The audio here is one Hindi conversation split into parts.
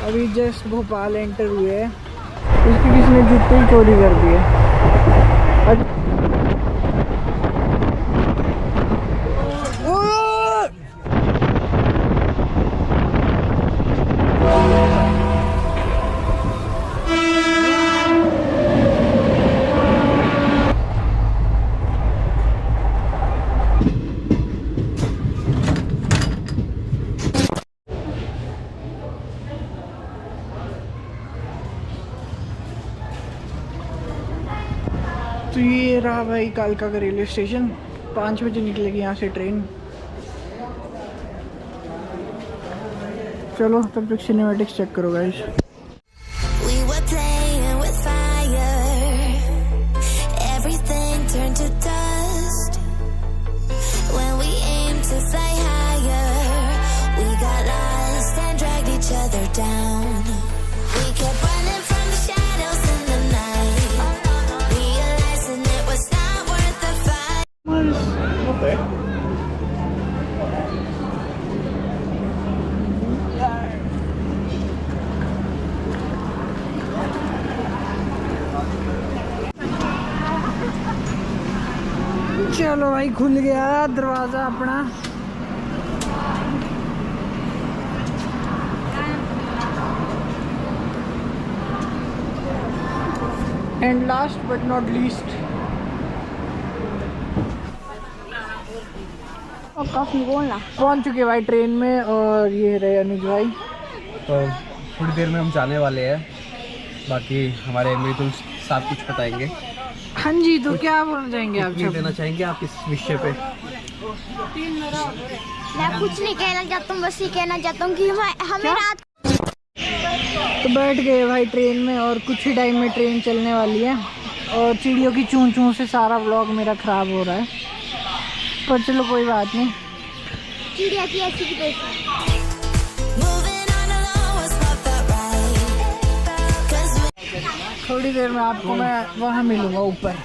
अभी जस्ट भोपाल एंटर हुए हैं। उसकी किसी ने जूते ही चोरी कर दिए। तो ये रहा भाई कालका का रेलवे स्टेशन। 5 बजे निकलेगी यहाँ से ट्रेन। चलो तब तक सिनेमैटिक्स चेक करो गाइस। चलो भाई खुल गया दरवाजा अपना। And last but not least और काफी बोलना पहुंच चुके भाई ट्रेन में। और ये रहे अनुज भाई। तो थोड़ी देर में हम जाने वाले हैं, बाकी हमारे मृदुल साहब कुछ बताएंगे। हाँ जी, तो क्या बोलना चाहेंगे आप? देना चाहेंगे आप इस विषय पे? मैं कुछ नहीं कहना चाहता हूँ, बस ये कहना चाहता हूँ कि हमें रात तो बैठ गए भाई ट्रेन में और कुछ ही टाइम में ट्रेन चलने वाली है। और चिड़ियों की चूं चूं से सारा व्लॉग मेरा ख़राब हो रहा है, पर चलो कोई बात नहीं। चिड़िया की ऐसी की तैसी। थोड़ी देर में आपको मैं वहाँ मिलूँगा ऊपर।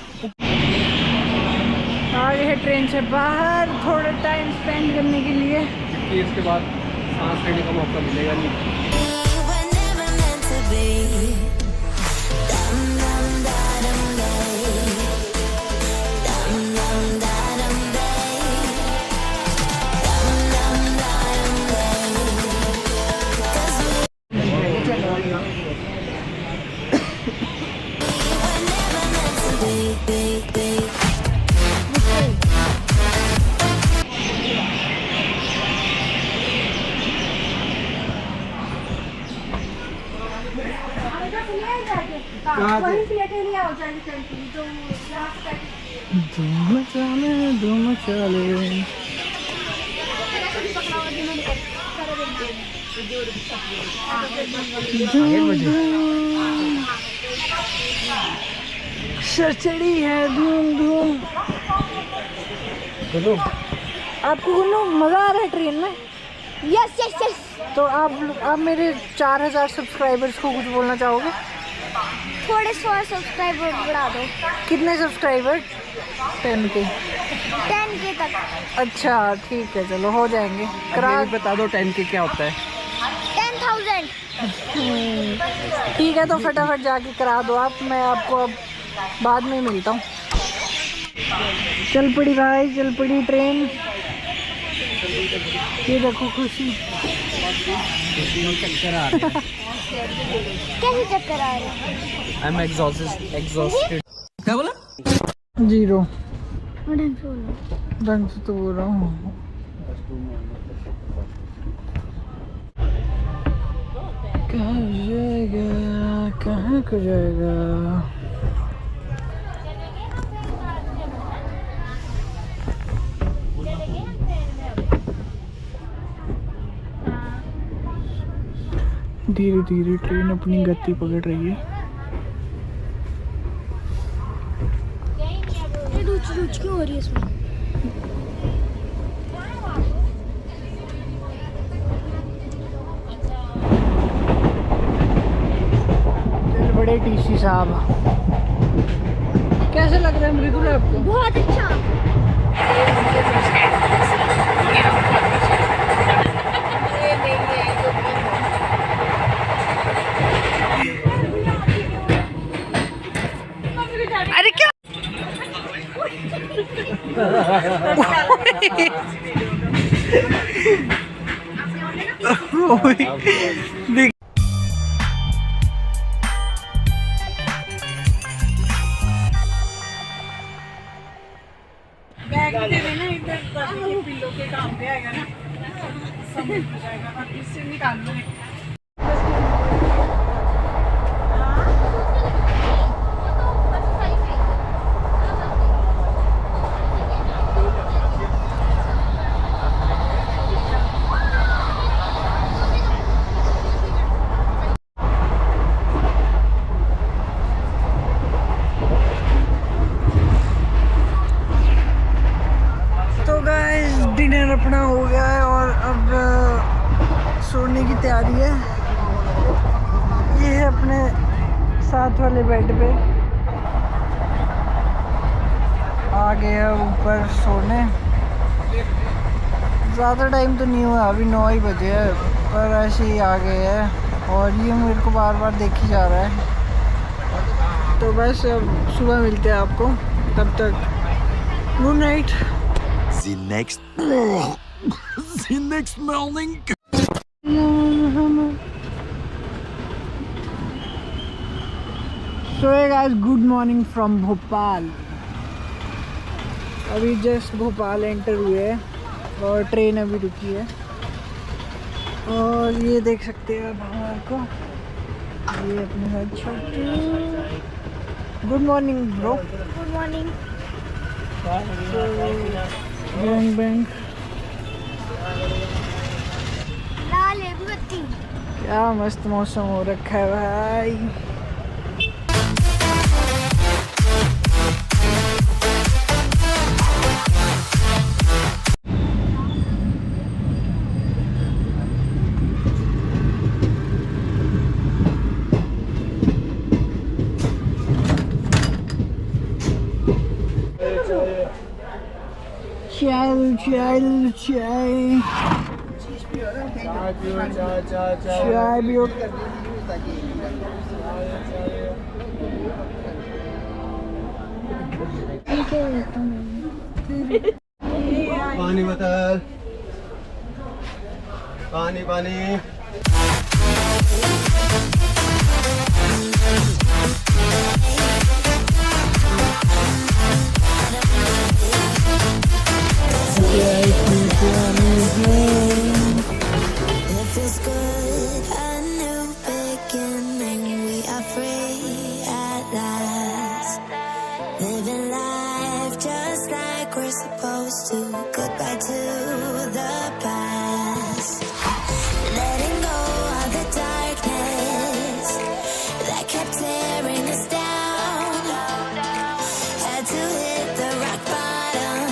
आ गए हैं ट्रेन से बाहर थोड़ा टाइम स्पेंड करने के लिए, क्योंकि इसके बाद सांस लेने का मौका मिलेगा नहीं। चढ़ी है धूम धूम। आपको मजा आ रहा है ट्रेन में? Yes yes yes. तो आप मेरे 4000 सब्सक्राइबर्स को कुछ बोलना चाहोगे? थोड़े 100 सब्सक्राइबर बढ़ा दो। कितने सब्सक्राइबर? 10K। 10K तक। अच्छा ठीक है, चलो हो जाएंगे। करा बता दो 10K क्या होता है? 10,000। ठीक है, तो फटाफट जाके करा दो आप। मैं आपको अब बाद में मिलता हूँ। चल पड़ी भाई, चल पड़ी ट्रेन। ये देखो खुशी। चक्कर आ रहे हैं। कैसे चक्कर आ रहे हैं? I'm exhausted। क्या बोला? 0। ढंग से बोलो। ढंग से तो बोल रहा हूँ। कहाँ जाएगा, कहाँ को जाएगा? धीरे धीरे ट्रेन अपनी गति पकड़ रही है। रुच क्यों हो रही है इसमें? बड़े टीसी साहब, कैसे लग रहा है मृदुल आपको? बहुत अच्छा। देख बैग दे ना इधर पिल्लो के काम पे आएगा ना सब हो जाएगा और इससे निकाल लो डिनर अपना हो गया है और अब सोने की तैयारी है। ये है अपने साथ वाले बेड पे आ गए हैं ऊपर सोने। ज़्यादा टाइम तो नहीं हुआ, अभी 9 ही बजे है, पर ऐसे ही आ गए हैं और ये मेरे को बार बार देखी जा रहा है। तो बस अब सुबह मिलते हैं आपको, तब तक good night. The next morning. So hey guys, good morning from Bhopal. अभी जस्ट भोपाल एंटर हुए हैं और ट्रेन अभी रुकी है और ये देख सकते हैं आप हमारे को, ये अपने साथ छोटे। Good morning bro. Good morning. Bank bank लाल बत्ती। क्या मस्त मौसम हो रखा है भाई। चाय चाय चाय चाय पियो। पानी बोतल, पानी पानी। It feels good, a new beginning. We are free at last, living life just like we're supposed to. Goodbye to the past, letting go of the darkness that kept tearing us down. Had to hit the rock bottom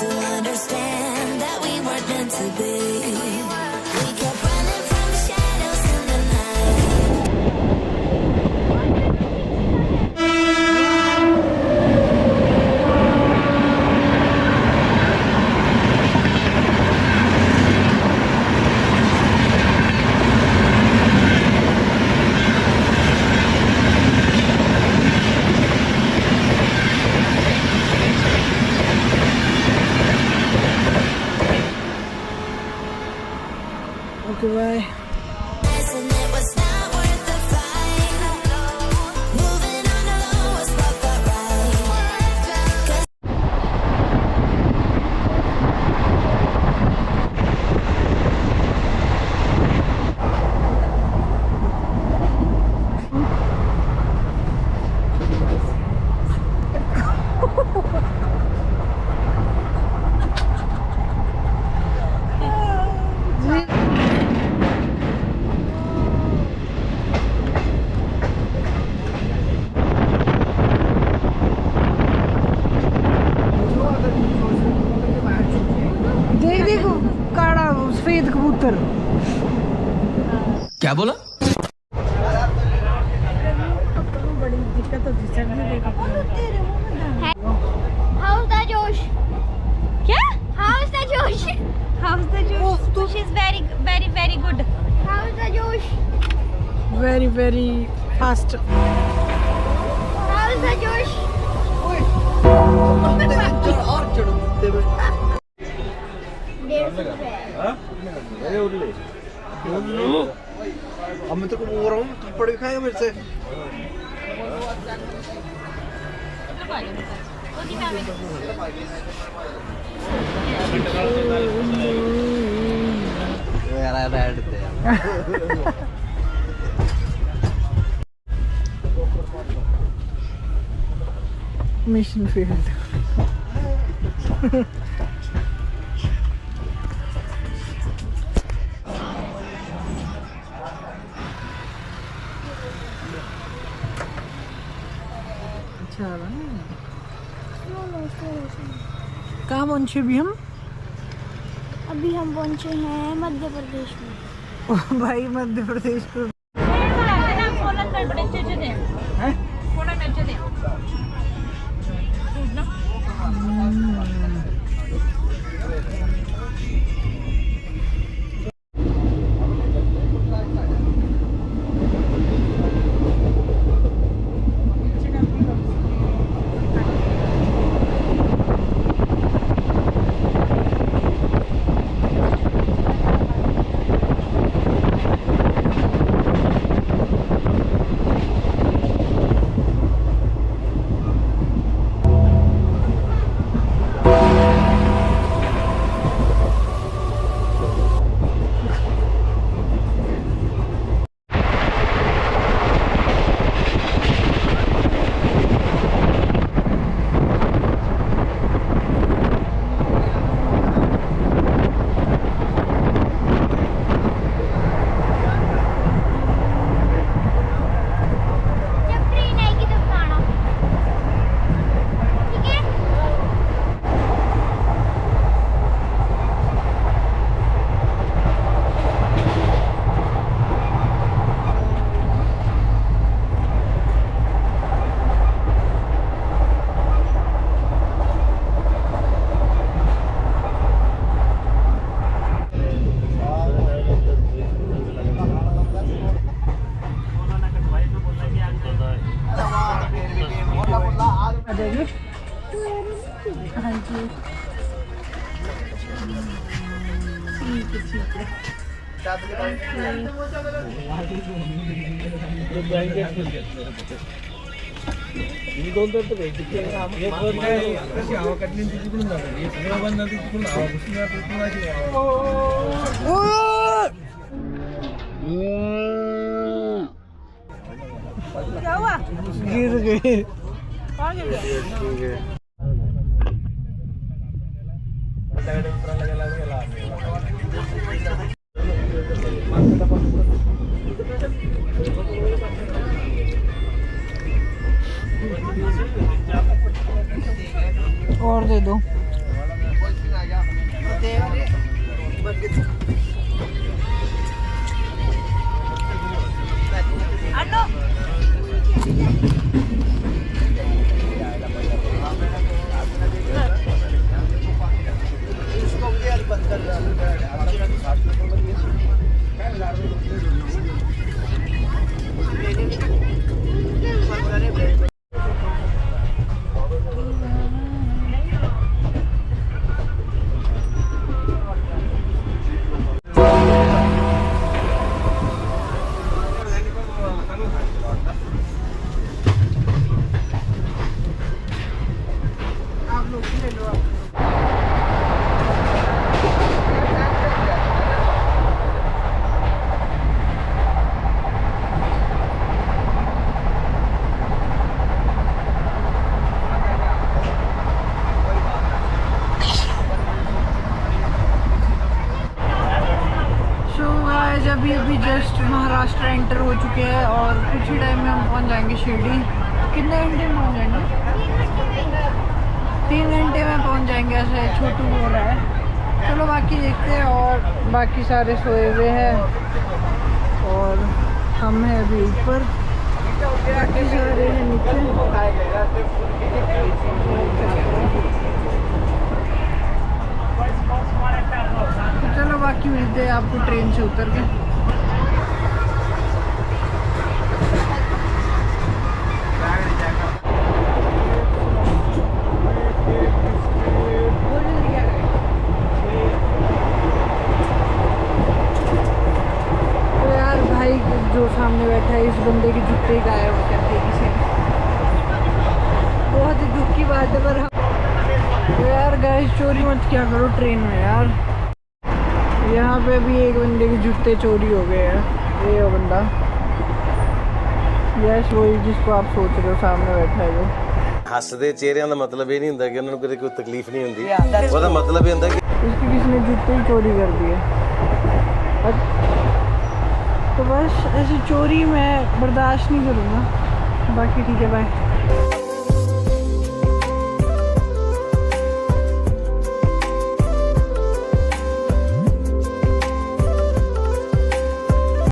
to understand that we weren't meant to be. We kept running from the shadows in the night. Okay bye. And it was not worth the fight. Moving on alone was what felt right. 'Cause देख देखो काड़ा सफेद कबूतर। क्या बोला? बड़ी दिक्कत होती है। How's the Josh? क्या? How's the Josh? How's the Josh? She's very, very, very good. How's the Josh? Very very fast. How's the Josh? अब मैं तो बोल रहा हूँ थप्पड़ भी खाएगा मेरे से। Mission field. अच्छा कहाँ पहुँचे अभी हम? अभी हम पहुंचे हैं मध्य प्रदेश में। ओ भाई मध्य प्रदेश को गिर गए। और दे दो। अभी जस्ट महाराष्ट्र एंटर हो चुके हैं और कुछ ही टाइम में हम पहुंच जाएंगे शिरडी। कितने घंटे में पहुंच जाएंगे? 3 घंटे में पहुंच जाएंगे ऐसे छोटू बोल रहा है। चलो बाकी देखते हैं। और बाकी सारे सोए हुए हैं और हम हैं अभी ऊपर, बाकी सारे हैं नीचे। तो चलो बाकी मिलते हैं आपको ट्रेन से उतर के। सामने बैठा है, इस बंदे के जूते गायब कर दिए किसी ने। बहुत ही दुख की बात है, पर तो यार गाइस चोरी मत क्या करो ट्रेन में यार। यहाँ पे अभी एक बंदे के जूते चोरी हो गए हैं। ये वो बंदा, यस वही जिसको आप सोच रहे हो, सामने बैठा है जो। हसदे चेहरिਆਂ ਦਾ ਮਤਲਬ ਇਹ ਨਹੀਂ ਹੁੰਦਾ ਕਿ ਉਹਨਾਂ ਨੂੰ ਕੋਈ ਤਕਲੀਫ ਨਹੀਂ ਹੁੰਦੀ, ਉਹਦਾ ਮਤਲਬ ਇਹ ਹੁੰਦਾ ਕਿ उसकी किसी ने जूते ही चोरी कर दिए। तो बस ऐसी चोरी मैं बर्दाश्त नहीं करूँगा। बाकी ठीक है, बाय।